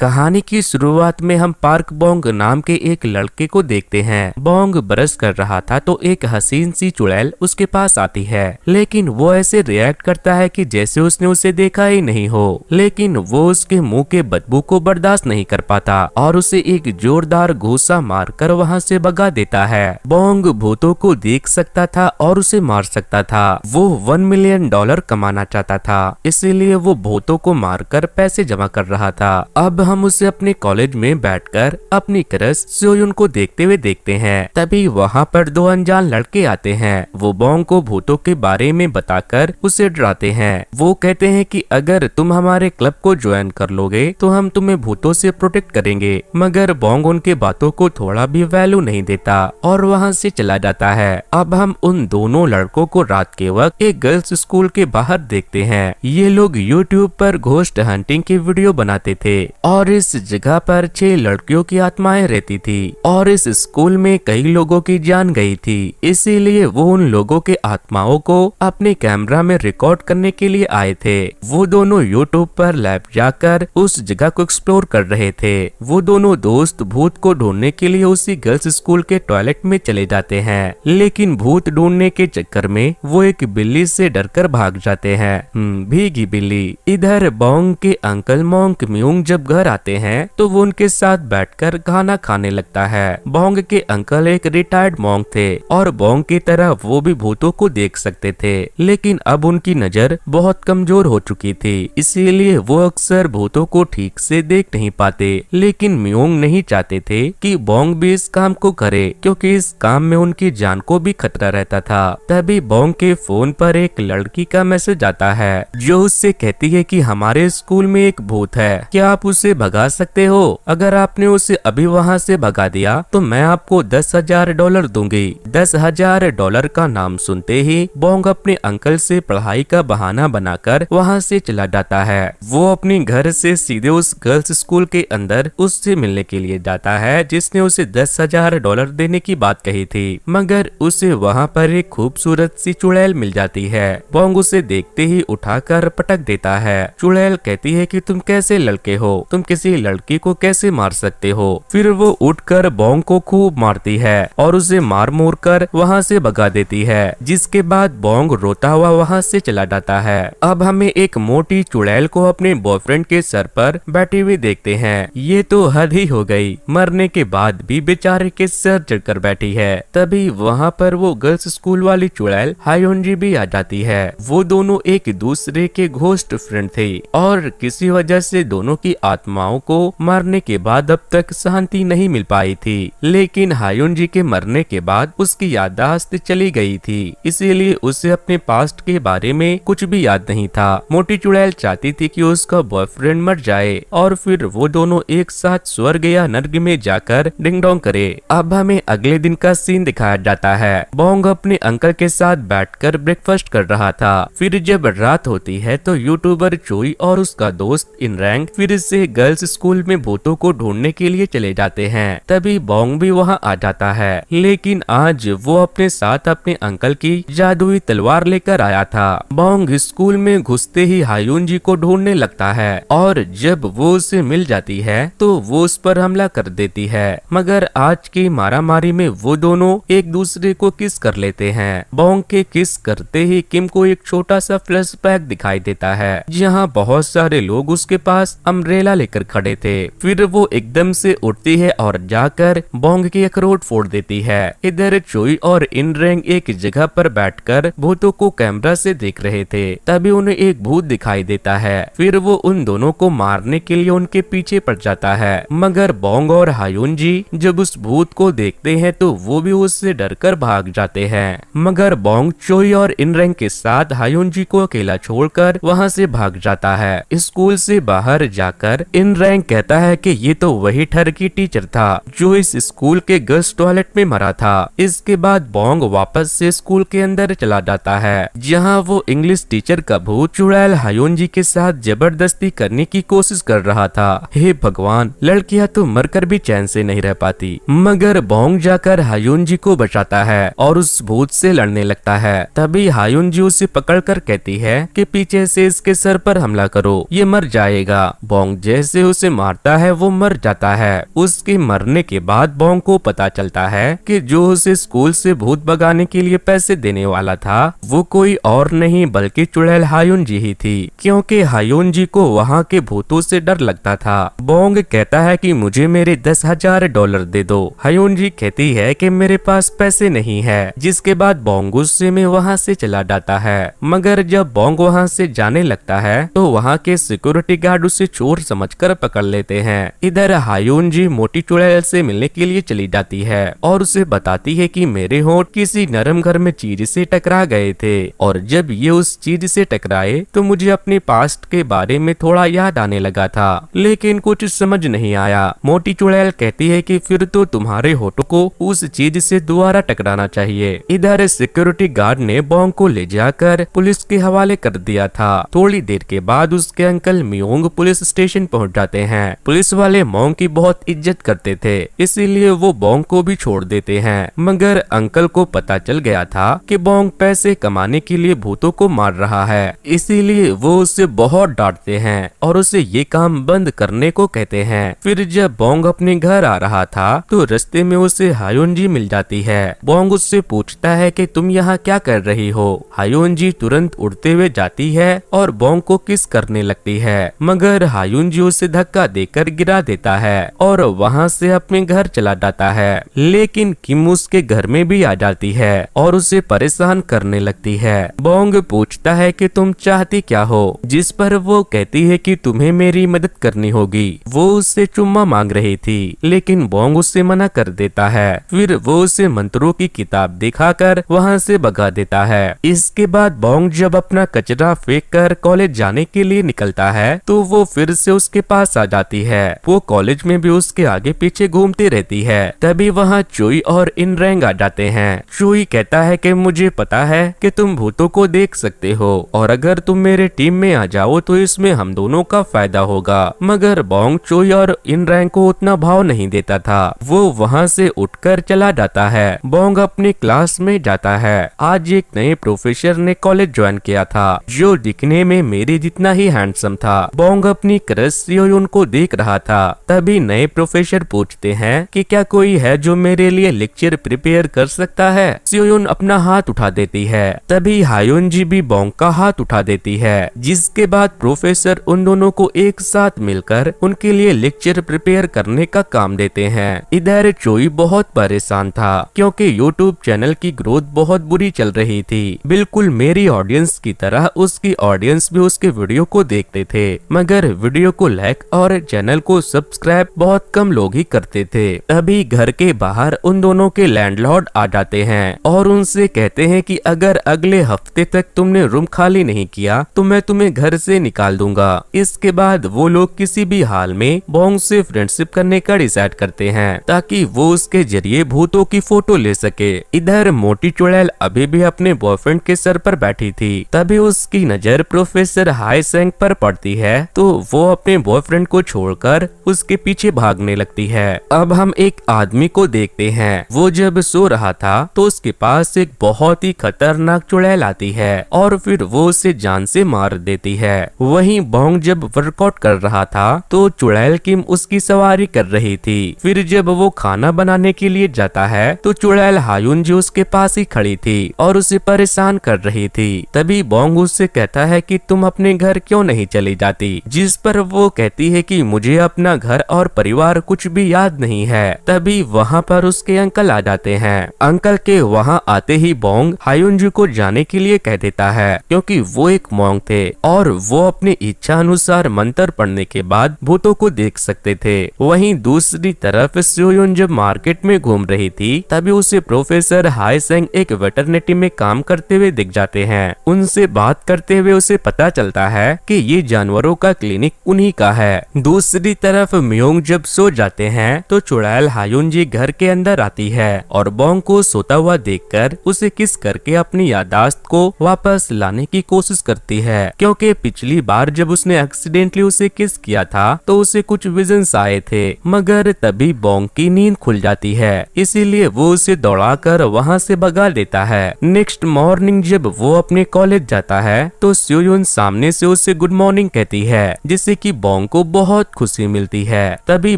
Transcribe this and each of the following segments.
कहानी की शुरुआत में हम पार्क बोंग नाम के एक लड़के को देखते हैं। बोंग ब्रश कर रहा था तो एक हसीन सी चुड़ैल उसके पास आती है, लेकिन वो ऐसे रिएक्ट करता है कि जैसे उसने उसे देखा ही नहीं हो। लेकिन वो उसके मुंह के बदबू को बर्दाश्त नहीं कर पाता और उसे एक जोरदार घूसा मारकर वहाँ से भगा देता है। बोंग भूतों को देख सकता था और उसे मार सकता था। वो $1 मिलियन कमाना चाहता था, इसीलिए वो भूतों को मारकर पैसे जमा कर रहा था। अब हम उसे अपने कॉलेज में बैठकर अपनी क्रश सोयुन को देखते हुए देखते हैं। तभी वहाँ पर दो अनजान लड़के आते हैं। वो बोंग को भूतों के बारे में बताकर उसे डराते हैं। वो कहते हैं कि अगर तुम हमारे क्लब को ज्वाइन कर लोगे तो हम तुम्हें भूतों से प्रोटेक्ट करेंगे। मगर बोंग उनके बातों को थोड़ा भी वैल्यू नहीं देता और वहाँ से चला जाता है। अब हम उन दोनों लड़कों को रात के वक्त एक गर्ल्स स्कूल के बाहर देखते हैं। ये लोग यूट्यूब पर घोस्ट हंटिंग की वीडियो बनाते थे और इस जगह पर 6 लड़कियों की आत्माएं रहती थी और इस स्कूल में कई लोगों की जान गई थी। इसीलिए वो उन लोगों के आत्माओं को अपने कैमरा में रिकॉर्ड करने के लिए आए थे। वो दोनों यूट्यूब पर लैब जाकर उस जगह को एक्सप्लोर कर रहे थे। वो दोनों दोस्त भूत को ढूंढने के लिए उसी गर्ल्स स्कूल के टॉयलेट में चले जाते हैं, लेकिन भूत ढूंढने के चक्कर में वो एक बिल्ली से डरकर भाग जाते हैं। भीगी बिल्ली। इधर बोंग के अंकल मोंक म्यूंग जब घर आते हैं तो वो उनके साथ बैठकर खाना खाने लगता है। बोंग के अंकल एक रिटायर्ड मोंक थे और बोंग की तरह वो भी भूतों को देख सकते थे, लेकिन अब उनकी नजर बहुत कमजोर हो चुकी थी, इसीलिए वो अक्सर भूतों को ठीक से देख नहीं पाते। लेकिन म्यूंग नहीं चाहते थे कि बोंग भी इस काम को करे, क्योंकि इस काम में उनकी जान को भी खतरा रहता था। तभी बोंग के फोन पर एक लड़की का मैसेज आता है जो उससे कहती है कि हमारे स्कूल में एक भूत है, क्या आप उसे भगा सकते हो? अगर आपने उसे अभी वहाँ से भगा दिया तो मैं आपको $10,000 दूंगी। $10,000 का नाम सुनते ही बोंग अपने अंकल से पढ़ाई का बहाना बनाकर वहाँ से चला जाता है। वो अपने घर से सीधे उस गर्ल्स स्कूल के अंदर उससे मिलने के लिए जाता है जिसने उसे $10,000 देने की बात कही थी, मगर उसे वहाँ पर एक खूबसूरत सी चुड़ैल मिल जाती है। बोंग उसे देखते ही उठाकर पटक देता है। चुड़ैल कहती है कि तुम कैसे लड़के हो, तुम किसी लड़की को कैसे मार सकते हो? फिर वो उठकर बोंग को खूब मारती है और उसे मार मोर कर वहाँ से भगा देती है, जिसके बाद बोंग रोता हुआ वहाँ से चला जाता है। अब हमें एक मोटी चुड़ैल को अपने बॉयफ्रेंड के सर पर बैठी हुई देखते हैं। ये तो हद ही हो गई, मरने के बाद भी बेचारे के सर चढ़कर बैठी है। तभी वहाँ पर वो गर्ल्स स्कूल वाली चुड़ैल हायोंजी भी आ जाती है। वो दोनों एक दूसरे के घोस्ट फ्रेंड थे और किसी वजह से दोनों की आत्माओं को मरने के बाद अब तक शांति नहीं मिल पाई थी। लेकिन हायोंजी के मरने के बाद उसकी याददाश्त चली गई थी, इसीलिए उसे अपने पास्ट के बारे में कुछ भी याद नहीं था। मोटी चुड़ैल चाहती थी कि उसका बॉयफ्रेंड मर जाए और फिर वो दोनों एक साथ स्वर्ग या नर्क में जाकर डिंग डोंग करे। अब हमें अगले दिन का सीन दिखाया जाता है। बोंग अपने अंकल के साथ बैठकर ब्रेकफास्ट कर रहा था। फिर जब रात होती है तो यूट्यूबर चोई और उसका दोस्त इनरैंग फिर से गर्ल्स स्कूल में भूतों को ढूंढने के लिए चले जाते हैं। तभी बोंग भी वहां आ जाता है, लेकिन आज वो अपने साथ अपने अंकल की जादुई तलवार लेकर आया था। बोंग स्कूल में घुसते ही हायोंजी को ढूंढने लगता है और जब वो उसे मिल जाती है तो वो उस पर हमला कर देती है, मगर आज की मारामारी में वो दोनों एक दूसरे को किस कर लेते हैं। बोंग के किस करते ही किम को एक छोटा सा फ्लैशबैक दिखाई देता है जहाँ बहुत सारे लोग उसके पास अम्ब्रेला लेकर खड़े थे। फिर वो एकदम से उठती है और जाकर बोंग की अखरोट फोड़ देती है। इधर चोई और इनरैंग एक जगह पर बैठकर भूतों को कैमरा से देख रहे थे। तभी उन्हें एक भूत दिखाई देता है। फिर वो उन दोनों को मारने के लिए उनके पीछे पड़ जाता है, मगर बोंग और हायोंजी जब उस भूत को देखते हैं तो वो भी उससे डरकर भाग जाते हैं। मगर बोंग चोई और इनरैंग के साथ हायोंजी को अकेला छोड़कर वहाँ से भाग जाता है। स्कूल से बाहर जाकर इनरैंग कहता है कि ये तो वही ठरकी टीचर था जो इस स्कूल के गर्ल्स टॉयलेट में मरा था। इसके बाद बोंग वापस से स्कूल के अंदर चला जाता है, जहाँ वो इंग्लिश टीचर का भूत चुड़ैल हायोंजी के साथ जबरदस्ती करने की कोशिश कर रहा था। हे भगवान, लड़कियां तो मरकर भी चैन से नहीं रह पाती। मगर बोंग जाकर हायोंजी को बचाता है और उस भूत से लड़ने लगता है। तभी हायोंजी उसे पकड़कर कहती है कि पीछे से इसके सर पर हमला करो, ये मर जाएगा। बोंग जैसे जैसे उसे मारता है वो मर जाता है। उसके मरने के बाद बोंग को पता चलता है कि जो उसे स्कूल से भूत भगाने के लिए पैसे देने वाला था वो कोई और नहीं बल्कि चुड़ैल हायुनजी ही थी, क्योंकि हायुनजी को वहाँ के भूतों से डर लगता था। बोंग कहता है कि मुझे मेरे $10,000 दे दो। हायुनजी कहती है कि मेरे पास पैसे नहीं है, जिसके बाद बोंग गुस्से में वहाँ से चला जाता है। मगर जब बोंग वहाँ से जाने लगता है तो वहाँ के सिक्योरिटी गार्ड उसे चोर समझकर पकड़ लेते हैं। इधर हायुनजी मोटी चुड़ैल से मिलने के लिए चली जाती है और उसे बताती है कि मेरे होंठ किसी नरम गर्म चीज से टकरा गए थे और जब ये उस चीज से टकराए तो मुझे अपने पास्ट के बारे में थोड़ा याद आने लगा था, लेकिन कुछ समझ नहीं आया। मोटी चुड़ैल कहती है कि फिर तो तुम्हारे होठों को उस चीज से दोबारा टकराना चाहिए। इधर सिक्योरिटी गार्ड ने बोंग को ले जाकर पुलिस के हवाले कर दिया था। थोड़ी देर के बाद उसके अंकल मियोंग पुलिस स्टेशन पहुंच जाते हैं। पुलिस वाले बोंग की बहुत इज्जत करते थे, इसीलिए वो बोंग को भी छोड़ देते हैं। मगर अंकल को पता चल गया था कि बोंग पैसे कमाने के लिए भूतों को मार रहा है, इसीलिए वो उसे बहुत डांटते हैं और उसे ये काम बंद करने को कहते हैं। फिर जब बोंग अपने घर आ रहा था तो रास्ते में उसे हायुनजी मिल जाती है। बोंग उससे पूछता है कि तुम यहाँ क्या कर रही हो। हायुनजी तुरंत उड़ते हुए जाती है और बोंग को किस करने लगती है, मगर हायुनजी उसे धक्का देकर गिरा देता है और वहाँ से अपने घर चला जाता है। लेकिन किम उसके घर में भी आ जाती है और उसे परेशान करने लगती है। बोंग पूछता है कि तुम चाहती क्या हो, जिस पर वो कहती है कि तुम्हें मेरी मदद करनी होगी। वो उससे चुम्मा मांग रही थी, लेकिन बोंग उससे मना कर देता है। फिर वो उसे मंत्रों की किताब दिखाकर वहाँ से भगा देता है। इसके बाद बोंग जब अपना कचरा फेंक कर कॉलेज जाने के लिए निकलता है तो वो फिर से उसके पास आ जाती है। वो कॉलेज में भी उसके आगे पीछे घूमती रहती है। तभी वहाँ चोई और इनरेंग आ जाते हैं। चोई कहता है कि मुझे पता है कि तुम भूतों को देख सकते हो और अगर तुम मेरे टीम में आ जाओ तो इसमें हम दोनों का फायदा होगा। मगर बोंग चोई और इनरेंग को उतना भाव नहीं देता था। वो वहाँ से उठकर चला जाता है। बोंग अपनी क्लास में जाता है। आज एक नए प्रोफेसर ने कॉलेज ज्वाइन किया था जो दिखने में मेरे जितना ही हैंडसम था। बोंग अपनी क्रश सियोयुन को देख रहा था। तभी नए प्रोफेसर पूछते हैं कि क्या कोई है जो मेरे लिए लेक्चर प्रिपेयर कर सकता है। सियोयुन अपना हाथ उठा देती है। तभी हायुनजी भी बोंग का हाथ उठा देती है, जिसके बाद प्रोफेसर उन दोनों को एक साथ मिलकर उनके लिए लेक्चर प्रिपेयर करने का काम देते हैं। इधर चोई बहुत परेशान था क्योंकि यूट्यूब चैनल की ग्रोथ बहुत बुरी चल रही थी। बिल्कुल मेरी ऑडियंस की तरह उसकी ऑडियंस भी उसके वीडियो को देखते थे, मगर वीडियो को लाइक और चैनल को सब्सक्राइब बहुत कम लोग ही करते थे। तभी घर के बाहर उन दोनों के लैंडलॉर्ड आ जाते हैं और उनसे कहते हैं कि अगर अगले हफ्ते तक तुमने रूम खाली नहीं किया तो मैं तुम्हें घर से निकाल दूंगा। इसके बाद वो लोग किसी भी हाल में बोंग से फ्रेंडशिप करने का डिसाइड करते हैं ताकि वो उसके जरिए भूतों की फोटो ले सके। इधर मोटी चुड़ैल अभी भी अपने बॉयफ्रेंड के सर पर बैठी थी। तभी उसकी नजर प्रोफेसर हाई सेंग पर पड़ती है तो वो अपने बॉयफ्रेंड को छोड़कर उसके पीछे भागने लगती है। अब हम एक आदमी को देखते हैं। वो जब सो रहा था तो उसके पास एक बहुत ही खतरनाक चुड़ैल आती है और फिर वो उसे जान से मार देती है। वहीं बोंग जब वर्कआउट कर रहा था तो चुड़ैल किम उसकी सवारी कर रही थी। फिर जब वो खाना बनाने के लिए जाता है तो चुड़ैल हायुनजी उसके पास ही खड़ी थी और उसे परेशान कर रही थी। तभी बोंग उससे कहता है कि तुम अपने घर क्यों नहीं चली जाती, जिस पर वो कहती है कि मुझे अपना घर और परिवार कुछ भी याद नहीं है। तभी वहाँ पर उसके अंकल आ जाते हैं। अंकल के वहाँ आते ही बोंग हायुनजी को जाने के लिए कह देता है क्योंकि वो एक मोंग थे और वो अपनी इच्छा अनुसार मंत्र पढ़ने के बाद भूतों को देख सकते थे। वहीं दूसरी तरफ सियोयुन जब मार्केट में घूम रही थी तभी उसे प्रोफेसर हाई सेंग एक वेटरनिटी में काम करते हुए दिख जाते हैं। उनसे बात करते हुए उसे पता चलता है कि ये जानवरों का क्लिनिक उन्हीं का है। दूसरी तरफ मियोंग जब सो जाते हैं तो चुड़ैल हायुनजी घर के अंदर आती है और बोंग को सोता हुआ देखकर उसे किस करके अपनी याददाश्त को वापस लाने की कोशिश करती है, क्योंकि पिछली बार जब उसने एक्सीडेंटली उसे किस किया था तो उसे कुछ विजन्स आए थे। मगर तभी बोंग की नींद खुल जाती है, इसीलिए वो उसे दौड़ाकर वहाँ से भगा देता है। नेक्स्ट मॉर्निंग जब वो अपने कॉलेज जाता है तो सियोयुन सामने से उसे गुड मॉर्निंग कहती है, जिससे कि बोंग बोंग को बहुत खुशी मिलती है। तभी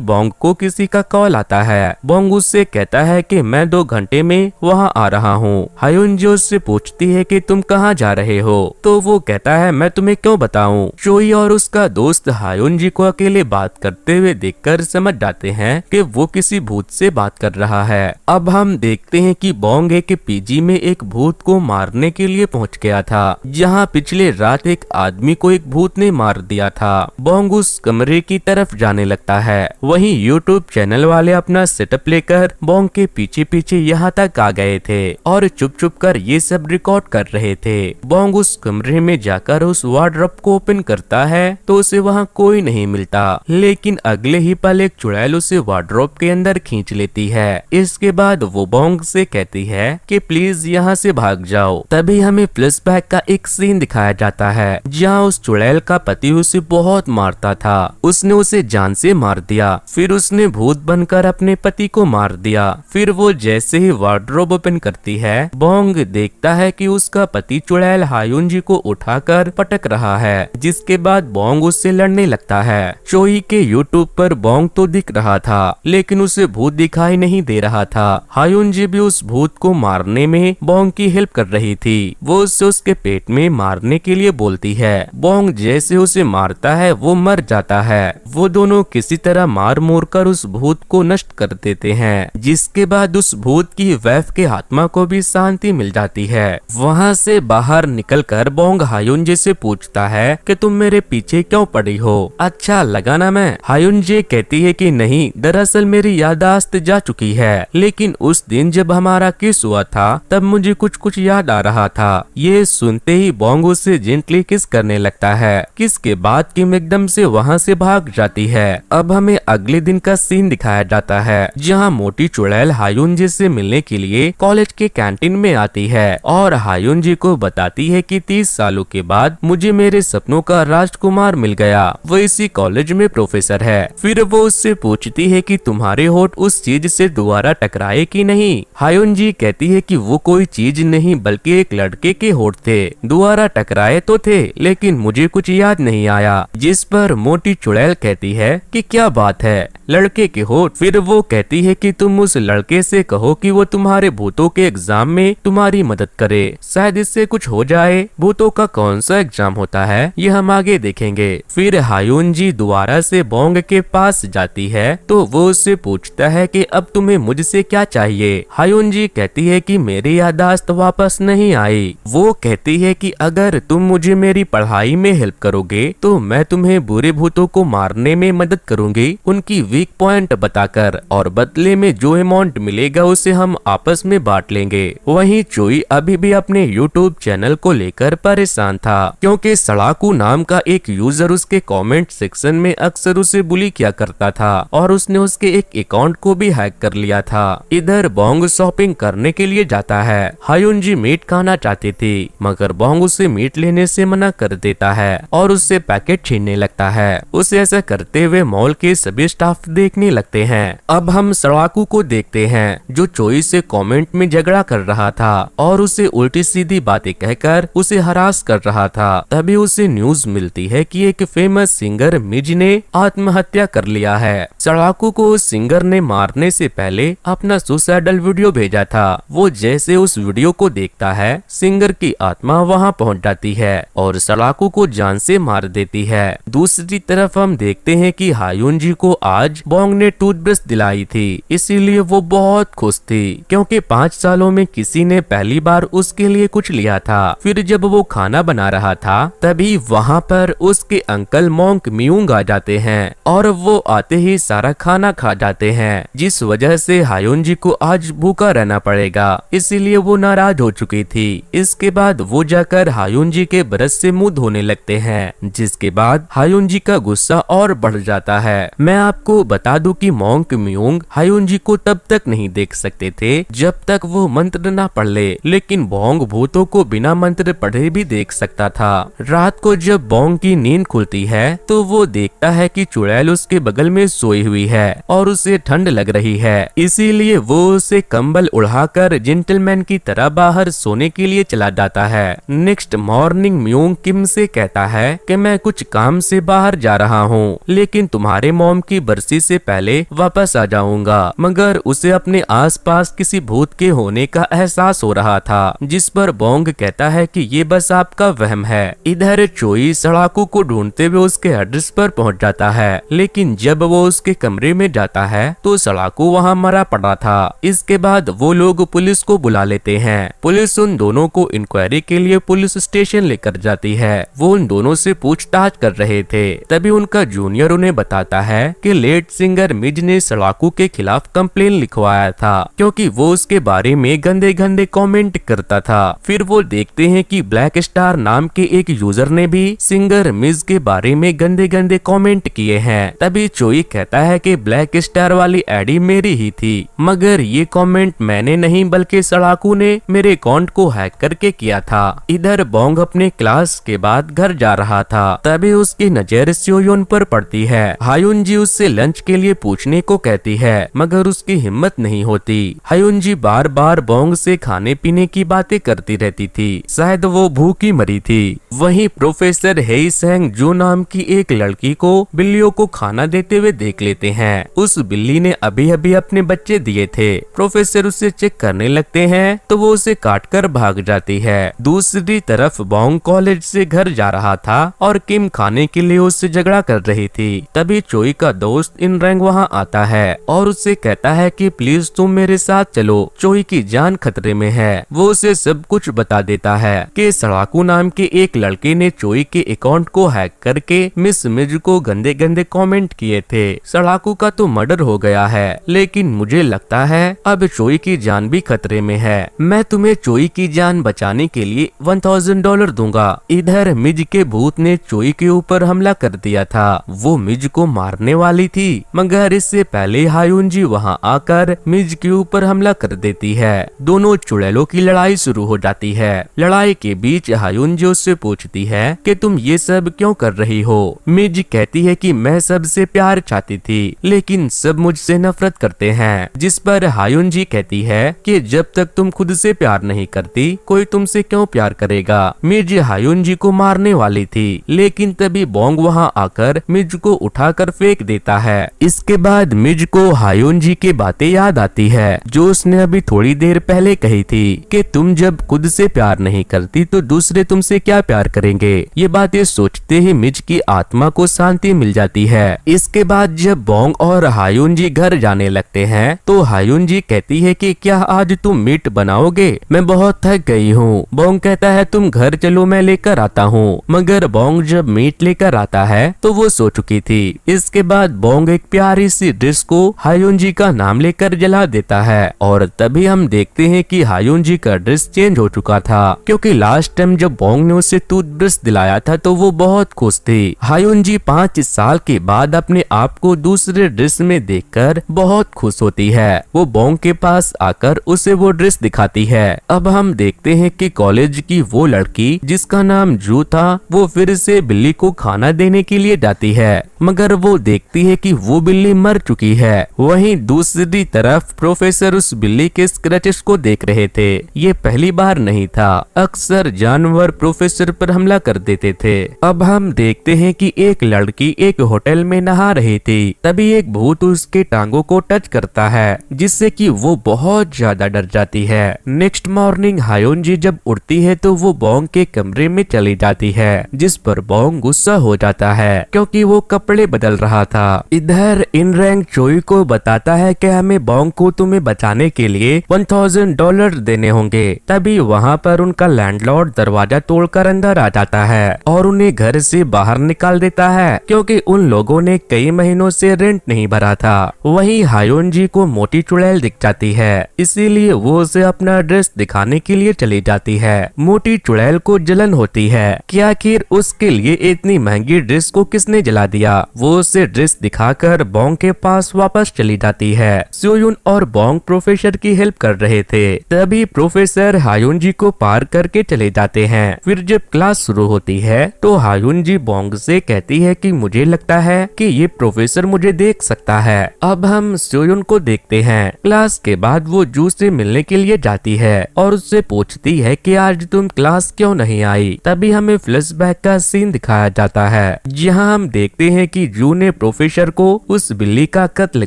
बोंग को किसी का कॉल आता है। बोंग उससे कहता है कि मैं 2 घंटे में वहाँ आ रहा हूँ। हायुनजी उससे पूछती है कि तुम कहाँ जा रहे हो, तो वो कहता है मैं तुम्हें क्यों बताऊं। चोई और उसका दोस्त हायुनजी को अकेले बात करते हुए देखकर समझ जाते हैं कि वो किसी भूत से बात कर रहा है। अब हम देखते हैं कि बोंग एक पीजी में एक भूत को मारने के लिए पहुंच गया था, जहां पिछले रात एक आदमी को एक भूत ने मार दिया था। बोंग उस कमरे की तरफ जाने लगता है। वहीं यूट्यूब चैनल वाले अपना सेटअप लेकर बोंग के पीछे पीछे यहाँ तक आ गए थे और चुप चुप कर ये सब रिकॉर्ड कर रहे थे। बोंग उस कमरे में जाकर उस वार्डरोब को ओपन करता है तो उसे वहाँ कोई नहीं मिलता, लेकिन अगले ही पल एक चुड़ैल उसे वार्डरोब के अंदर खींच लेती है। इसके बाद वो बोंग से कहती है कि प्लीज यहाँ से भाग जाओ। तभी हमें फ्लैशबैक का एक सीन दिखाया जाता है जहाँ उस चुड़ैल का पति उसे बहुत मारता था। उसने उसे जान से मार दिया, फिर उसने भूत बनकर अपने पति को मार दिया। फिर वो जैसे ही वार्डरोब ओपन करती है, बोंग देखता है कि उसका पति चुड़ैल हायुनजी को उठाकर पटक रहा है, जिसके बाद बोंग उससे लड़ने लगता है। चोई के यूट्यूब पर बोंग तो दिख रहा था, लेकिन उसे भूत दिखाई नहीं दे रहा था। हायुनजी भी उस भूत को मारने में बोंग की हेल्प कर रही थी। वो उससे उसके पेट में मारने के लिए बोलती है। बोंग जैसे उसे मारता है वो मर जाता है। वो दोनों किसी तरह मार मोर कर उस भूत को नष्ट कर देते हैं, जिसके बाद उस भूत की वैफ के आत्मा को भी शांति मिल जाती है। वहाँ से बाहर निकलकर बोंग हायुनजी से पूछता है कि तुम मेरे पीछे क्यों पड़ी हो, अच्छा लगा ना मैं। हायुनजी कहती है कि नहीं, दरअसल मेरी याददाश्त जा चुकी है, लेकिन उस दिन जब हमारा किस हुआ था तब मुझे कुछ कुछ याद आ रहा था। ये सुनते ही बोंग उससे जेंटली किस करने लगता है। किस के बाद किम एकदम से वहाँ से भाग जाती है। अब हमें अगले दिन का सीन दिखाया जाता है जहाँ मोटी चुड़ैल हायुनजी से मिलने के लिए कॉलेज के कैंटीन में आती है और हायुनजी को बताती है कि 30 सालों के बाद मुझे मेरे सपनों का राजकुमार मिल गया, वो इसी कॉलेज में प्रोफेसर है। फिर वो उससे पूछती है कि तुम्हारे होठ उस चीज से दोबारा टकराए कि नहीं। हायुनजी कहती है कि वो कोई चीज नहीं बल्कि एक लड़के के होठ थे, दोबारा टकराए तो थे लेकिन मुझे कुछ याद नहीं आया। जिस पर मोटी चुड़ैल कहती है कि क्या बात है, लड़के के होठ। फिर वो कहती है कि तुम उस लड़के से कहो कि वो तुम्हारे भूतों के एग्जाम में तुम्हारी मदद करे, शायद इससे कुछ हो जाए। भूतों का कौन सा एग्जाम होता है ये हम आगे देखेंगे। फिर हायुनजी दोबारा से बोंग के पास जाती है तो वो उससे पूछता है कि अब तुम्हें मुझसे क्या चाहिए। हायुनजी कहती है कि मेरी याददाश्त वापस नहीं आई। वो कहती है कि अगर तुम मुझे मेरी पढ़ाई में हेल्प करोगे तो मैं तुम्हें बुरे भूतों को मारने में मदद करूंगी, उनकी वीक पॉइंट बताकर, और बदले में जो अमाउंट मिलेगा उसे हम आपस में बांट लेंगे। वहीं चोई अभी भी अपने यूट्यूब चैनल को लेकर परेशान था, क्योंकि सड़ाकू नाम का एक यूजर उसके कमेंट सेक्शन में अक्सर उसे बुली किया करता था और उसने उसके एक अकाउंट को भी हैक कर लिया था। इधर बोंग शॉपिंग करने के लिए जाता है। हायुनजी मीट खाना चाहती थी मगर बोंग उसे मीट लेने से मना कर देता है और उससे पैकेट छीनने लगता है। उसे ऐसा करते हुए मॉल के सभी स्टाफ देखने लगते हैं। अब हम सड़ाकू को देखते हैं जो चोई से कमेंट में झगड़ा कर रहा था और उसे उल्टी सीधी बातें कहकर उसे हरास कर रहा था। तभी उसे न्यूज मिलती है कि एक फेमस सिंगर मिज ने आत्महत्या कर लिया है। सड़ाकू को उस सिंगर ने मारने से पहले अपना सुसाइडल वीडियो भेजा था। वो जैसे उस वीडियो को देखता है, सिंगर की आत्मा वहां पहुंच जाती है और सड़ाकू को जान से मार देती है। दूसरी तरफ हम देखते हैं कि हायुनजी को आज बोंग ने टूथब्रश दिलाई थी, इसीलिए वो बहुत खुश थी क्योंकि 5 सालों में किसी ने पहली बार उसके लिए कुछ लिया था। फिर जब वो खाना बना रहा था तभी वहाँ पर उसके अंकल मोंक मियूंग आ जाते हैं और वो आते ही सारा खाना खा जाते हैं, जिस वजह से हायुनजी को आज भूखा रहना पड़ेगा, इसीलिए वो नाराज हो चुकी थी। इसके बाद वो जाकर हायुनजी के ब्रश से मुंह धोने लगते हैं, जिसके बाद हायुनजी का गुस्सा और बढ़ जाता है। मैं आपको आपको बता दूं कि मोंक म्यूंग हायुनजी को तब तक नहीं देख सकते थे जब तक वो मंत्र ना पढ़ ले, लेकिन बोंग भूतों को बिना मंत्र पढ़े भी देख सकता था। रात को जब बोंग की नींद खुलती है तो वो देखता है कि चुड़ैल उसके बगल में सोई हुई है और उसे ठंड लग रही है, इसीलिए वो उसे कंबल उड़ाकर जेंटलमैन की तरह बाहर सोने के लिए चला जाता है। नेक्स्ट मॉर्निंग म्यूंग किम से कहता है कि मैं कुछ काम से बाहर जा रहा हूँ, लेकिन तुम्हारे मॉम की बरसी से पहले वापस आ जाऊंगा। मगर उसे अपने आसपास किसी भूत के होने का एहसास हो रहा था, जिस पर बोंग कहता है कि ये बस आपका वहम है। इधर चोई सड़ाकू को ढूंढते हुए उसके एड्रेस पर पहुंच जाता है, लेकिन जब वो उसके कमरे में जाता है तो सड़ाकू वहां मरा पड़ा था। इसके बाद वो लोग पुलिस को बुला लेते हैं। पुलिस उन दोनों को इंक्वायरी के लिए पुलिस स्टेशन लेकर जाती है। वो उन दोनों से पूछताछ कर रहे थे, तभी उनका जूनियर उन्हें बताता है कि लेट सिंगर मिज ने सड़ाकू के खिलाफ कंप्लेन लिखवाया था, क्योंकि वो उसके बारे में गंदे गंदे कमेंट करता था। फिर वो देखते हैं कि ब्लैक स्टार नाम के एक यूजर ने भी सिंगर मिज के बारे में गंदे गंदे कमेंट किए हैं। तभी चोई कहता है कि ब्लैक स्टार वाली आईडी मेरी ही थी, मगर ये कमेंट मैंने नहीं बल्कि सड़ाकू ने मेरे अकाउंट को हैक करके किया था। इधर बोंग अपने क्लास के बाद घर जा रहा था, तभी उसकी नजर स्योयोन पर पड़ती है। हायुनजी उससे लंच के लिए पूछने को कहती है, मगर उसकी हिम्मत नहीं होती। हायुनजी बार बार बोंग से खाने पीने की बातें करती रहती थी, शायद वो भूखी मरी थी। वहीं प्रोफेसर हेई सेंग जो नाम की एक लड़की को बिल्लियों को खाना देते हुए देख लेते हैं। उस बिल्ली ने अभी अभी अपने बच्चे दिए थे। प्रोफेसर उसे चेक करने लगते हैं तो वो उसे काटकर भाग जाती है। दूसरी तरफ बोंग कॉलेज से घर जा रहा था और किम खाने के लिए उससे झगड़ा कर रही थी। तभी चोई का दोस्त इन रैंग वहाँ आता है और उससे कहता है कि प्लीज तुम मेरे साथ चलो, चोई की जान खतरे में है। वो उसे सब कुछ बता देता है कि सड़ाकू नाम के एक लड़के ने चोई के अकाउंट को हैक करके मिस मिज को गंदे गंदे कमेंट किए थे। सड़ाकू का तो मर्डर हो गया है, लेकिन मुझे लगता है अब चोई की जान भी खतरे में है। मैं तुम्हें चोई की जान बचाने के लिए $1000 दूंगा। इधर मिज के भूत ने चोई के ऊपर हमला कर दिया था। वो मिज को मारने वाली थी, मगर इससे पहले हायुनजी वहाँ आकर मिज के ऊपर हमला कर देती है। दोनों चुड़ैलों की लड़ाई शुरू हो जाती है। लड़ाई के बीच हायुनजी उससे पूछती है कि तुम ये सब क्यों कर रही हो। मिज कहती है कि मैं सबसे प्यार चाहती थी, लेकिन सब मुझसे नफरत करते हैं। जिस पर हायुनजी कहती है कि जब तक तुम खुद से प्यार नहीं करती, कोई तुमसे क्यों प्यार करेगा। मिज हायुनजी को मारने वाली थी, लेकिन तभी बोंग वहाँ आकर मिज को उठाकर फेंक देता है। इसके बाद मिज को हायुनजी की बातें याद आती है जो उसने अभी थोड़ी देर पहले कही थी कि तुम जब खुद से प्यार नहीं करती तो दूसरे तुमसे क्या प्यार करेंगे। ये बातें सोचते ही मिज की आत्मा को शांति मिल जाती है। इसके बाद जब बोंग और हायुनजी घर जाने लगते हैं तो हायुनजी कहती है कि क्या आज तुम मीट बनाओगे, मैं बहुत थक गई हूँ। बोंग कहता है तुम घर चलो, मैं लेकर आता हूँ। मगर बोंग जब मीट लेकर आता है तो वो सो चुकी थी। इसके बाद बोंग एक प्यारी सी डिश को हायुनजी का नाम लेकर जला देता है और तभी हम देखते हैं कि हायुनजी का ड्रेस चेंज हो चुका था, क्योंकि लास्ट टाइम जब बोंग ने उसे टूथब्रश दिलाया था तो वो बहुत खुश थी। हायुनजी 5 साल के बाद अपने आप को दूसरे ड्रेस में देखकर बहुत खुश होती है। वो बोंग के पास आकर उसे वो ड्रेस दिखाती है। अब हम देखते हैं कि कॉलेज की वो लड़की जिसका नाम जू था वो फिर से बिल्ली को खाना देने के लिए जाती है, मगर वो देखती है कि वो बिल्ली मर चुकी है। वहीं दूसरी तरफ प्रोफेसर उस बिल्ली के स्क्रैचेस को देख रहे थे। ये पहली बार नहीं था, अक्सर जानवर प्रोफेसर पर हमला कर देते थे। अब हम देखते हैं कि एक लड़की एक होटल में नहा रही थी, तभी एक भूत उसके टांगों को टच करता है, जिससे कि वो बहुत ज्यादा डर जाती है। नेक्स्ट मॉर्निंग हायुनजी जब उठती है तो वो बोंग के कमरे में चली जाती है, जिस पर बोंग गुस्सा हो जाता है क्योंकि वो कपड़े बदल रहा था। इधर इन रैंग चोई को बताता है कि हमें बोंग को तुम्हें बचाने के लिए $1000 देने होंगे। तभी वहाँ पर उनका लैंडलॉर्ड दरवाजा तोड़कर अंदर आ जाता है और उन्हें घर से बाहर निकाल देता है, क्योंकि उन लोगों ने कई महीनों से रेंट नहीं भरा था। वहीं हायुनजी को मोटी चुड़ैल दिख जाती है, इसीलिए वो उसे अपना ड्रेस दिखाने के लिए चली जाती है। मोटी चुड़ैल को जलन होती है कि आखिर उसके लिए इतनी महंगी ड्रेस को किसने जला दिया। वो उसे ड्रेस दिखा उठाकर बोंग के पास वापस चली जाती है। सोयुन और बोंग प्रोफेसर की हेल्प कर रहे थे, तभी प्रोफेसर हायुन जी को पार करके चले जाते हैं। फिर जब क्लास शुरू होती है तो हायुन जी बोंग से कहती है कि मुझे लगता है कि ये प्रोफेसर मुझे देख सकता है। अब हम सोयुन को देखते हैं। क्लास के बाद वो जू से मिलने के लिए जाती है और उससे पूछती है कि आज तुम क्लास क्यों नहीं आई। तभी हमें फ्लैशबैक का सीन दिखाया जाता है, जहां हम देखते हैं कि जू ने प्रोफेसर को उस बिल्ली का कत्ल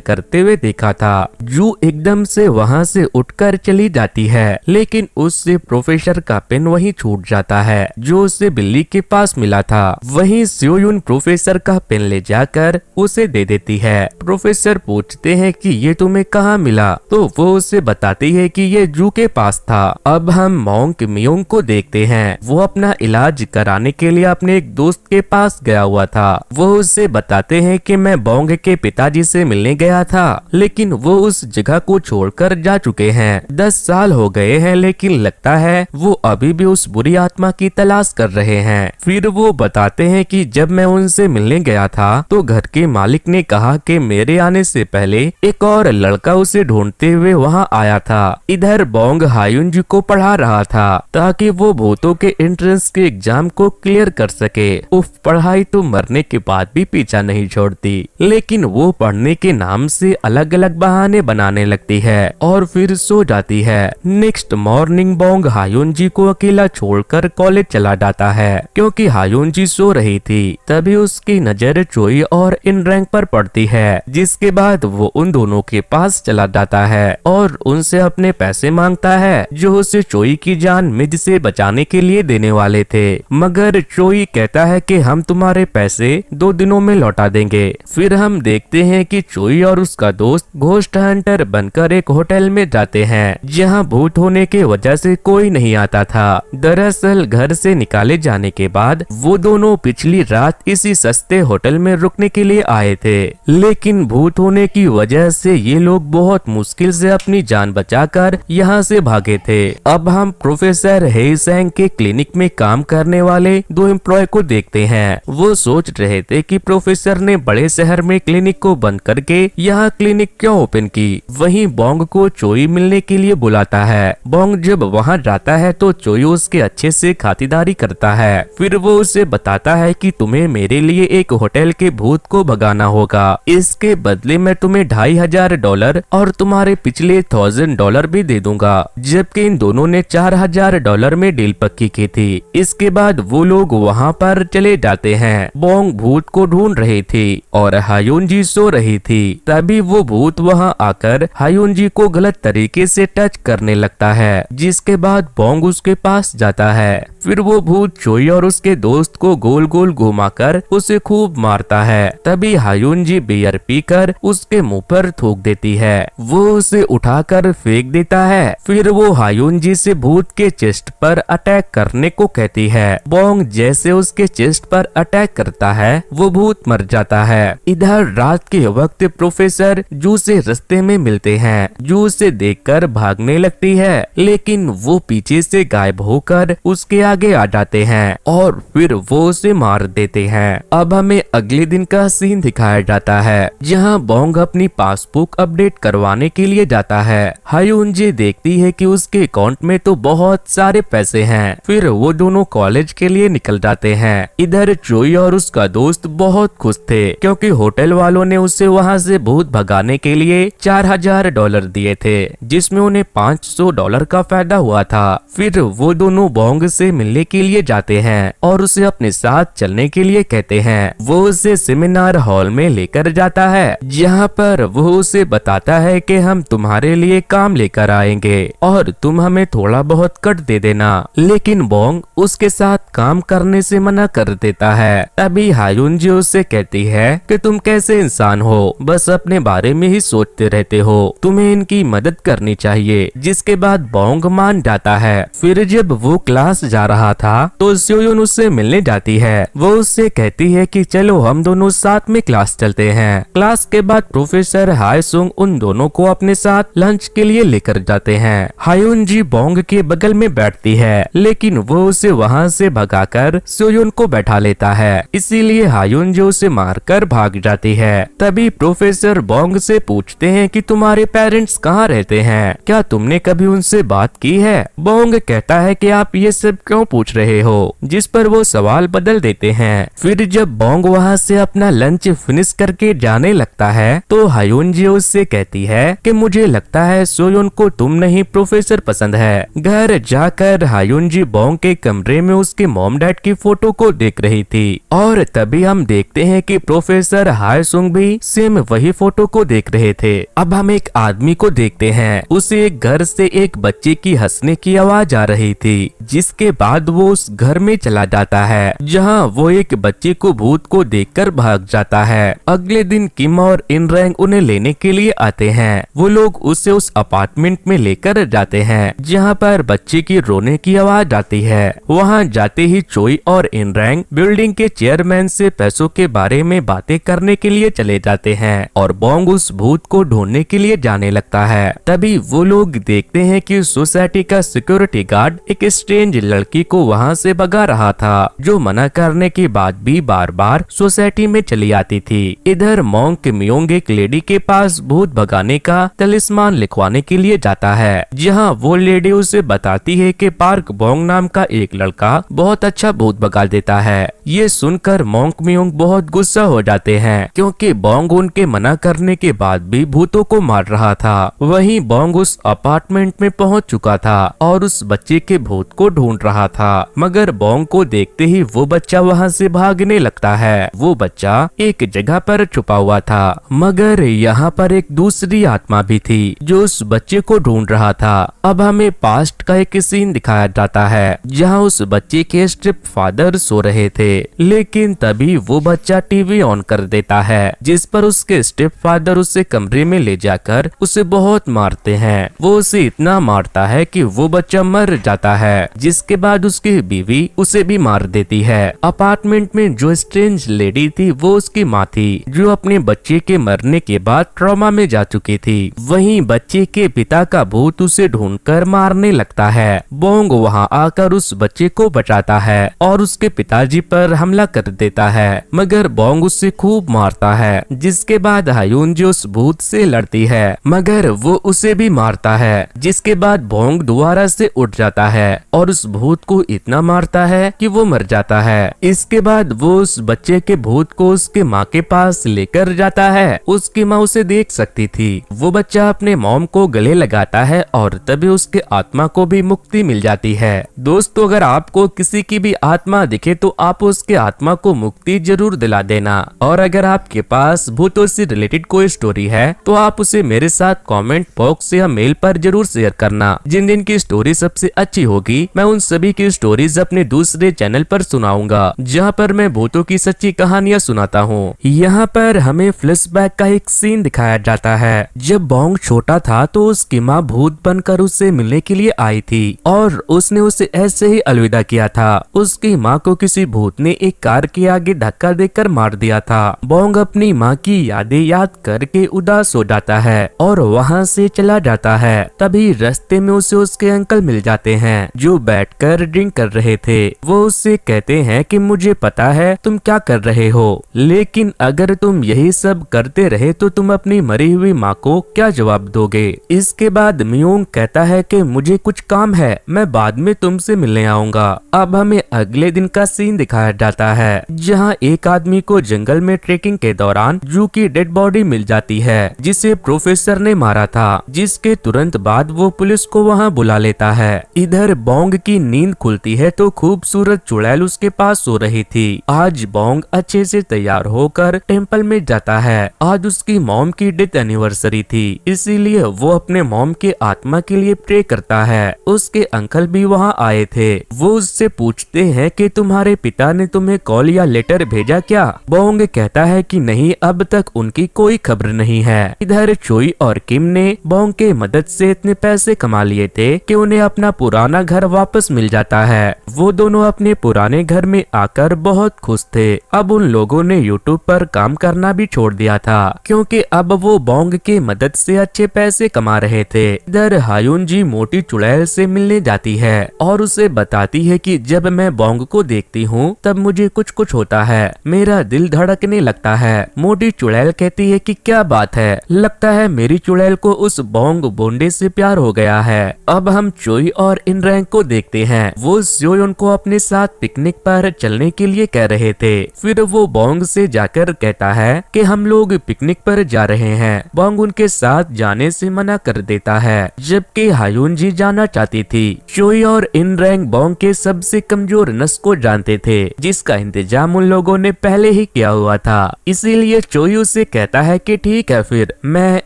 करते हुए देखा था। जू एकदम से वहां से उठकर चली जाती है, लेकिन उससे प्रोफेसर का पेन वहीं छूट जाता है जो उसे बिल्ली के पास मिला था। वहीं सोयुन प्रोफेसर का पेन ले जाकर उसे दे देती है। प्रोफेसर पूछते हैं कि ये तुम्हें कहाँ मिला, तो वो उसे बताती है कि ये जू के पास था। अब हम मोंग मियोंग को देखते हैं। वो अपना इलाज कराने के लिए अपने एक दोस्त के पास गया हुआ था। वो उसे बताते हैं कि मैं बोंग के पिताजी से मिलने गया था, लेकिन वो उस जगह को छोड़कर जा चुके हैं। 10 साल हो गए हैं, लेकिन लगता है वो अभी भी उस बुरी आत्मा की तलाश कर रहे हैं। फिर वो बताते हैं कि जब मैं उनसे मिलने गया था तो घर के मालिक ने कहा कि मेरे आने से पहले एक और लड़का उसे ढूंढते हुए वहां आया था। इधर बोंग हायुन जी को पढ़ा रहा था ताकि वो भूतों के एंट्रेंस के एग्जाम को क्लियर कर सके। उफ, पढ़ाई तो मरने के बाद भी पीछा नहीं छोड़ती, लेकिन वो पढ़ने के नाम से अलग अलग बहाने बनाने लगती है और फिर सो जाती है। नेक्स्ट मॉर्निंग बोंग हायुन जी को अकेला छोड़कर कॉलेज चला जाता है। क्योंकि हायुन जी सो रही थी, तभी उसकी नजर चोई और इन रैंक पर पड़ती है, जिसके बाद वो उन दोनों के पास चला जाता है और उनसे अपने पैसे मांगता है जो उसे चोई की जान मिज से बचाने के लिए देने वाले थे। मगर चोई कहता है कि हम तुम्हारे पैसे 2 दिनों में लौटा देंगे। फिर हम देखते हैं कि चोई और उसका दोस्त घोस्ट हंटर बनकर एक होटल में जाते हैं, जहां भूत होने के वजह से कोई नहीं आता था। दरअसल घर से निकाले जाने के बाद वो दोनों पिछली रात इसी सस्ते होटल में रुकने के लिए आए थे, लेकिन भूत होने की वजह से ये लोग बहुत मुश्किल से अपनी जान बचाकर यहाँ से भागे थे। अब हम प्रोफेसर हेइसेंग के क्लिनिक में काम करने वाले 2 एम्प्लॉय को देखते हैं। वो सोच रहे थे कि प्रोफेसर ने बड़े शहर में क्लिनिक को बंद करके यहाँ क्लिनिक क्यों ओपन की। वहीं बोंग को चोई मिलने के लिए बुलाता है। बोंग जब वहाँ जाता है तो चोई उसके अच्छे से खातिरदारी करता है। फिर वो उसे बताता है कि तुम्हें मेरे लिए एक होटल के भूत को भगाना होगा। इसके बदले मैं तुम्हें $2500 और तुम्हारे पिछले $1000 भी दे दूंगा। जबकि इन दोनों ने $4000 में डील पक्की की थी। इसके बाद वो लोग वहाँ पर चले जाते हैं। बोंग भूत को ढूंढ रही थी और हायुन जी सो रही थी। तभी वो भूत वहाँ आकर हायुन जी को गलत तरीके से टच करने लगता है, जिसके बाद बोंग उसके पास जाता है। फिर वो भूत चोई और उसके दोस्त को गोल गोल घुमाकर उसे खूब मारता है। तभी हायुन जी बियर पीकर उसके मुंह पर थूक देती है। वो उसे उठाकर फेंक देता है। फिर वो हायुन जी से भूत के चेस्ट पर अटैक करने को कहती है। बोंग जैसे उसके चेस्ट पर अटैक करता है, वो भूत मर जाता है। इधर रात के वक्त प्रोफेसर जू से रास्ते में मिलते हैं। जू उसे देखकर भागने लगती है, लेकिन वो पीछे से गायब होकर उसके आगे आ जाते हैं और फिर वो उसे मार देते हैं। अब हमें अगले दिन का सीन दिखाया जाता है, जहां बोंग अपनी पासबुक अपडेट करवाने के लिए जाता है। हायुन जी देखती है कि उसके अकाउंट में तो बहुत सारे पैसे हैं। फिर वो दोनों कॉलेज के लिए निकल जाते हैं। इधर चोई और उसका दोस्त बहुत खुश थे, क्योंकि होटल वालों ने उसे वहां से भूत भगाने के लिए $4000 दिए थे, जिसमें उन्हें $500 का फायदा हुआ था। फिर वो दोनों बोंग से मिलने के लिए जाते हैं और उसे अपने साथ चलने के लिए कहते हैं। वो उसे सेमिनार हॉल में लेकर जाता है, जहाँ पर वो उसे बताता है कि हम तुम्हारे लिए काम लेकर आएंगे और तुम हमें थोड़ा बहुत कट दे देना। लेकिन बोंग उसके साथ काम करने से मना कर देता है। तभी हायुन जी उससे कहती है कि तुम कैसे इंसान हो, बस अपने बारे में ही सोचते रहते हो, तुम्हें इनकी मदद करनी चाहिए। जिसके बाद बोंग मान जाता है। फिर जब वो क्लास जा रहा था तो सोयुन उससे मिलने जाती है। वो उससे कहती है कि चलो हम दोनों साथ में क्लास चलते हैं। क्लास के बाद प्रोफेसर हायसुंग उन दोनों को अपने साथ लंच के लिए लेकर जाते हैं। हायुन जी बोंग के बगल में बैठती है, लेकिन वो उसे वहाँ से भगाकर सोयुन को बैठा लेता है। इसीलिए हायुन जी उसे मारकर भाग जाती जाती है। तभी प्रोफेसर बोंग से पूछते हैं कि तुम्हारे पेरेंट्स कहाँ रहते हैं, क्या तुमने कभी उनसे बात की है। बोंग कहता है कि आप ये सब क्यों पूछ रहे हो, जिस पर वो सवाल बदल देते हैं। फिर जब बोंग वहाँ से अपना लंच फिनिश करके जाने लगता है तो हायुनजी उससे कहती है कि मुझे लगता है सोयोन को तुम नहीं प्रोफेसर पसंद है। घर जाकर हायुनजी बोंग के कमरे में उसके मॉम डैड की फोटो को देख रही थी और तभी हम देखते हैं कि प्रोफेसर हाय सुंग भी सेम वही फोटो को देख रहे थे। अब हम एक आदमी को देखते हैं, उसे एक घर से एक बच्चे की हंसने की आवाज आ रही थी, जिसके बाद वो उस घर में चला जाता है जहाँ वो एक बच्चे को भूत को देखकर भाग जाता है। अगले दिन किम और इन रैंग उन्हें लेने के लिए आते हैं। वो लोग उसे उस अपार्टमेंट में लेकर जाते हैं जहाँ पर बच्चे की रोने की आवाज आती है। वहाँ जाते ही चोई और इन रैंग बिल्डिंग के चेयरमैन से पैसों के बारे में बातें करने के लिए चले जाते हैं और बोंग उस भूत को ढूंढने के लिए जाने लगता है। तभी वो लोग देखते हैं कि सोसाइटी का सिक्योरिटी गार्ड एक स्ट्रेंज लड़की को वहाँ से भगा रहा था, जो मना करने के बाद भी बार बार सोसाइटी में चली आती थी। इधर मोंग मियोंग एक लेडी के पास भूत भगाने का तलिस्मान लिखवाने के लिए जाता है, जहाँ वो लेडी उसे बताती है कि पार्क बोंग नाम का एक लड़का बहुत अच्छा भूत भगा देता है। ये सुनकर मोंग मियोंग बहुत गुस्सा हो जाते हैं, क्योंकि बोंग उनके मना करने के बाद भी भूतों को मार रहा था। वहीं बोंग उस अपार्टमेंट में पहुंच चुका था और उस बच्चे के भूत को ढूंढ रहा था, मगर बोंग को देखते ही वो बच्चा वहां से भागने लगता है। वो बच्चा एक जगह पर छुपा हुआ था, मगर यहाँ पर एक दूसरी आत्मा भी थी जो उस बच्चे को ढूंढ रहा था। अब हमें पास्ट का एक सीन दिखाया जाता है जहाँ उस बच्चे के स्टेप फादर सो रहे थे, लेकिन तभी वो बच्चा टीवी ऑन कर देता है, जिस पर उसके स्टेप फादर उसे कमरे में ले जाकर उसे बहुत मारते हैं। वो उसे इतना मारता है कि वो बच्चा मर जाता है, जिसके बाद उसकी बीवी उसे भी मार देती है। अपार्टमेंट में जो स्ट्रेंज लेडी थी वो उसकी माँ थी, जो अपने बच्चे के मरने के बाद ट्रॉमा में जा चुकी थी। वहीं बच्चे के पिता का भूत उसे ढूंढकर मारने लगता है। बोंग वहां आकर उस बच्चे को बचाता है और उसके पिताजी पर हमला कर देता है, मगर बोंग उससे खूब मारता है, जिसके बाद हायुनजी उस भूत से लड़ती है, मगर वो उसे भी मारता है, जिसके बाद बोंग दोबारा से उठ जाता है और उस भूत को इतना मारता है कि वो मर जाता है। इसके बाद वो उस बच्चे के भूत को उसके माँ के पास लेकर जाता है। उसकी माँ उसे देख सकती थी। वो बच्चा अपने मॉम को गले लगाता है और तभी उसके आत्मा को भी मुक्ति मिल जाती है। दोस्तों, अगर आपको किसी की भी आत्मा दिखे तो आप उसके आत्मा को मुक्ति जरूर दिला देना, और अगर आपके पास भूतों से रिलेटेड कोई स्टोरी है तो आप उसे मेरे साथ कमेंट बॉक्स या मेल पर जरूर शेयर करना। जिन दिन की स्टोरी सबसे अच्छी होगी मैं उन सभी की स्टोरीज अपने दूसरे चैनल पर सुनाऊंगा, जहां पर मैं भूतों की सच्ची कहानियां सुनाता हूं। यहाँ पर हमें फ्लैशबैक का एक सीन दिखाया जाता है। जब बोंग छोटा था तो उसकी माँ भूत बनकर उससे मिलने के लिए आई थी और उसने उसे ऐसे ही अलविदा किया था। उसकी माँ को किसी भूत ने एक कार के आगे धक्का देकर मार दिया था। बोंग अपनी माँ की यादें याद करके उदास हो जाता है और वहाँ से चला जाता है। तभी रास्ते में उसे उसके अंकल मिल जाते हैं, जो बैठकर ड्रिंक कर रहे थे। वो उससे कहते हैं कि मुझे पता है तुम क्या कर रहे हो, लेकिन अगर तुम यही सब करते रहे तो तुम अपनी मरी हुई माँ को क्या जवाब दोगे। इसके बाद मियोंग कहता है कि मुझे कुछ काम है, मैं बाद में तुमसे मिलने आऊंगा। अब हमें अगले दिन का सीन दिखाया जाता है, जहाँ एक आदमी को जंगल में ट्रेकिंग के दौरान जू की डेड बॉडी मिल जाती है, जिसे प्रोफेसर ने मारा था, जिसके तुरंत बाद वो पुलिस को वहाँ बुला लेता है। इधर बोंग की नींद खुलती है तो खूबसूरत चुड़ैल उसके पास सो रही थी। आज बोंग अच्छे से तैयार होकर टेम्पल में जाता है। आज उसकी मॉम की डेथ एनिवर्सरी थी, इसीलिए वो अपने मॉम के आत्मा के लिए प्रे करता है। उसके अंकल भी वहाँ आए थे। वो उससे पूछते हैं कि तुम्हारे पिता ने तुम्हें कॉल या लेटर भेजा क्या। बोंग कहता है कि नहीं, अब तक उनकी कोई खबर नहीं है। इधर चोई और किम ने बोंग के मदद से इतने पैसे कमा लिए थे कि उन्हें अपना पुराना घर वापस मिल जाता है। वो दोनों अपने पुराने घर में आकर बहुत खुश थे। अब उन लोगों ने यूट्यूब पर काम करना भी छोड़ दिया था, क्योंकि अब वो बोंग की मदद से अच्छे पैसे कमा रहे थे। इधर हायुनजी मोटी चुड़ैल से मिलने जाती है और उसे बताती है कि जब मैं बोंग को देखती हूँ तब मुझे कुछ कुछ होता है, मेरा दिल धड़कने लगता जाता है। मोटी चुड़ैल कहती है कि क्या बात है, लगता है मेरी चुड़ैल को उस बोंग बोंडे से प्यार हो गया है। अब हम चोई और इनरैंग को देखते हैं। वो स्योयोन को अपने साथ पिकनिक पर चलने के लिए कह रहे थे। फिर वो बोंग से जाकर कहता है कि हम लोग पिकनिक पर जा रहे हैं। बोंग उनके साथ जाने से मना कर देता है, जबकि हायुनजी जाना चाहती थी। चोई और इनरैंग बोंग के सबसे कमजोर नस को जानते थे, जिसका इंतजाम उन लोगों ने पहले ही किया हुआ था। इसीलिए चोई उसे कहता है कि ठीक है, फिर मैं,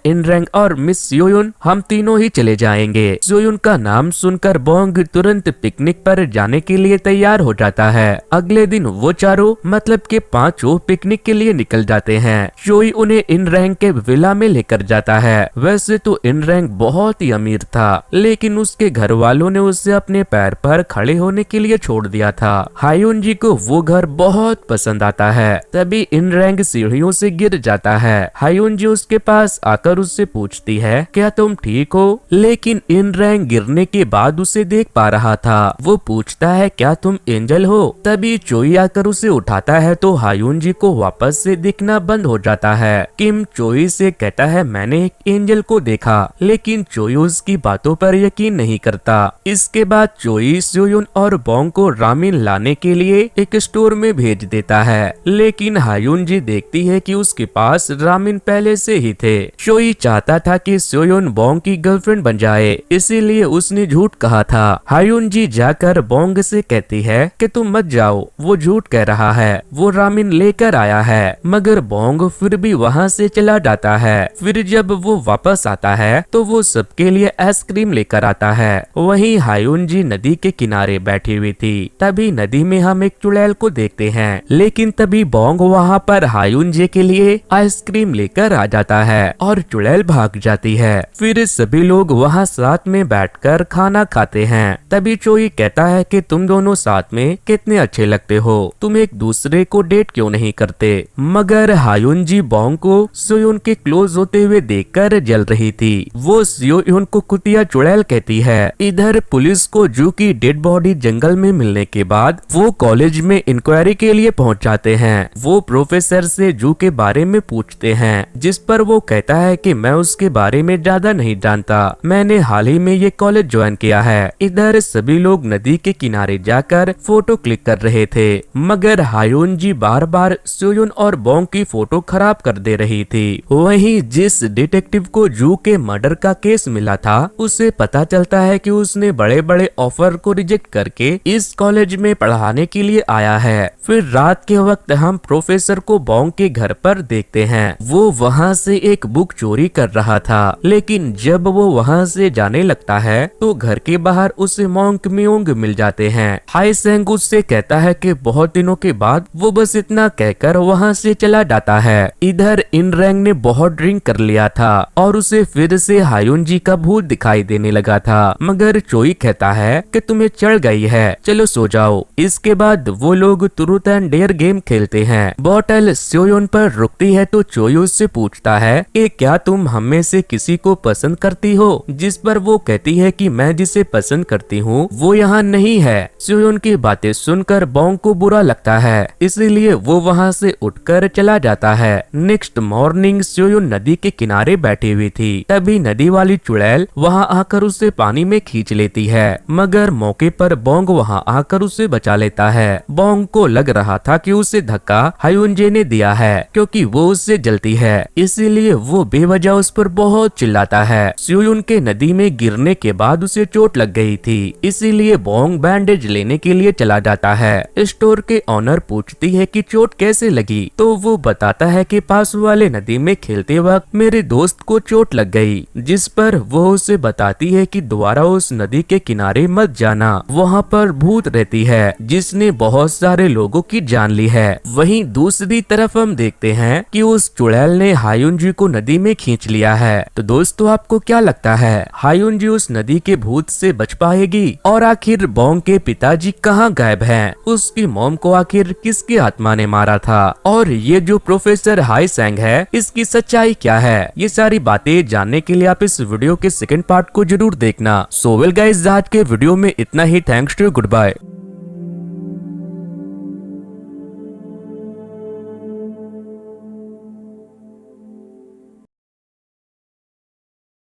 इनरैंग और मिस स्योयोन हम तीनों ही चले जाएंगे। स्योयोन का नाम सुनकर बोंग तुरंत पिकनिक पर जाने के लिए तैयार हो जाता है। अगले दिन वो चारों मतलब के पांचों पिकनिक के लिए निकल जाते हैं। चोई उन्हें इनरैंग के विला में लेकर जाता है। वैसे तो इनरैंग बहुत ही अमीर था, लेकिन उसके घर वालों ने उसे अपने पैर पर खड़े होने के लिए छोड़ दिया था। हायुनजी को वो घर बहुत पसंद आता है। तभी इनरैंग सीढ़ियों से गिर जाता है। हायुनजी उसके पास आकर उससे पूछती है, क्या तुम ठीक हो? लेकिन इनरैंग गिरने के बाद उसे देख पा रहा था। वो पूछता है, क्या तुम एंजल हो? तभी चोई आकर उसे उठाता है तो हायुनजी को वापस से दिखना बंद हो जाता है। किम चोई से कहता है, मैंने एक एंजल को देखा, लेकिन चोई उसकी बातों पर यकीन नहीं करता। इसके बाद चोई स्योयोन और बोंग को रामेन लाने के लिए एक स्टोर में भेज देता है, लेकिन हायुनजी देखती है कि उसके पास रामेन पहले से ही थे। चोई चाहता था कि स्योयोन बोंग की गर्लफ्रेंड बन जाए, इसीलिए उसने झूठ कहा था। हायुनजी जाकर बोंग से कहती है कि तुम मत जाओ, वो झूठ कह रहा है, वो रामेन लेकर आया है। मगर बोंग फिर भी वहाँ से चला जाता है। फिर जब वो वापस आता है तो वो सबके लिए आइसक्रीम लेकर आता है। वहीं हायुनजी नदी के किनारे बैठी हुई थी। तभी नदी में हम एक चुड़ैल को देखते हैं, लेकिन तभी बोंग वहाँ पर हायुनजी के लिए आइसक्रीम लेकर आ जाता है और चुड़ैल भाग जाती है। फिर सभी लोग वहाँ साथ में बैठकर खाना खाते हैं। तभी चोई कहता है कि तुम दोनों साथ में कितने अच्छे लगते हो, तुम एक दूसरे को डेट क्यों नहीं करते? मगर हायुनजी बोंग को स्योयोन के क्लोज होते हुए देखकर जल रही थी। वो स्योयोन को कुतिया चुड़ैल कहती है। इधर पुलिस को जू की डेड बॉडी जंगल में मिलने के बाद वो कॉलेज में इंक्वायरी के लिए पहुंच जाते हैं। वो प्रोफेसर से जू के बारे में पूछते हैं, जिस पर वो कहता है कि मैं उसके बारे में ज्यादा नहीं जानता, मैंने हाल ही में ये कॉलेज ज्वाइन किया है। इधर सभी लोग नदी के किनारे जाकर फोटो क्लिक कर रहे थे, मगर हायुनजी बार बार स्योयोन और बोंग की फोटो खराब कर दे रही थी। वहीं जिस डिटेक्टिव को जू के मर्डर का केस मिला था, उसे पता चलता है कि उसने बड़े बड़े ऑफर को रिजेक्ट करके इस कॉलेज में पढ़ाने के लिए आया है। फिर रात के वक्त हम प्रोफेसर को बोंग के घर पर देखते हैं। वो वहाँ से एक बुक चोरी कर रहा था, लेकिन जब वो वहाँ से जाने लगता है तो घर के बाहर उसे मोंक मियोंग मिल जाते हैं। हाई सेंग उससे कहता है कि बहुत दिनों के बाद वो बस इतना कहकर वहाँ से चला जाता है। इधर इनरैंग ने बहुत ड्रिंक कर लिया था और उसे फिर से हायुनजी का भूत दिखाई देने लगा था, मगर चोई कहता है कि तुम्हें चढ़ गई है, चलो सो जाओ। इसके बाद वो लोग ट्रूथ एंड डेयर गेम खेलते हैं। बॉटल स्योयोन पर रुकती है तो चोई उससे पूछता है कि क्या तुम हम में से किसी को पसंद करती हो? जिस पर वो कहती है कि मैं जिसे पसंद करती हूँ वो यहाँ नहीं है। स्योयोन की बातें सुनकर बोंग को बुरा लगता है, इसीलिए वो वहाँ से उठकर चला जाता है। नेक्स्ट मॉर्निंग स्योयोन नदी के किनारे बैठी हुई थी। तभी नदी वाली चुड़ैल वहाँ आकर उसे पानी में खींच लेती है, मगर मौके पर बोंग वहाँ आकर उसे बचा लेता है। बोंग को लग रहा था कि उसे धक्का हायुनजी ने दिया है, क्योंकि वो उससे जलती है, इसीलिए वो बेवजह उस पर बहुत चिल्लाता है। स्योयोन के नदी में गिरने के बाद उसे चोट लग गई थी, इसीलिए बोंग बैंडेज लेने के लिए चला जाता है। स्टोर के ऑनर पूछती है कि चोट कैसे लगी, तो वो बताता है कि पास वाले नदी में खेलते वक्त मेरे दोस्त को चोट लग गई, जिस पर वो उसे बताती है कि दोबारा उस नदी के किनारे मत जाना, वहाँ पर भूत रहती है जिसने बहुत सारे लोगों की जान ली है। वहीं दूसरी तरफ हम देखते हैं कि उस चुड़ैल ने हायुनजी को नदी में खींच लिया है। तो दोस्तों आपको क्या लगता है, हायुनजी उस नदी के भूत से बच पाएगी? और आखिर बोंग के पिताजी कहाँ गायब हैं? उसकी मॉम को आखिर किसकी आत्मा ने मारा था? और ये जो प्रोफेसर हाई सेंग है, इसकी सच्चाई क्या है? ये सारी बातें जानने के लिए आप इस वीडियो के सेकंड पार्ट को जरूर देखना। सो वेल गाइस, आज के वीडियो में इतना ही। Thanks to, good bye.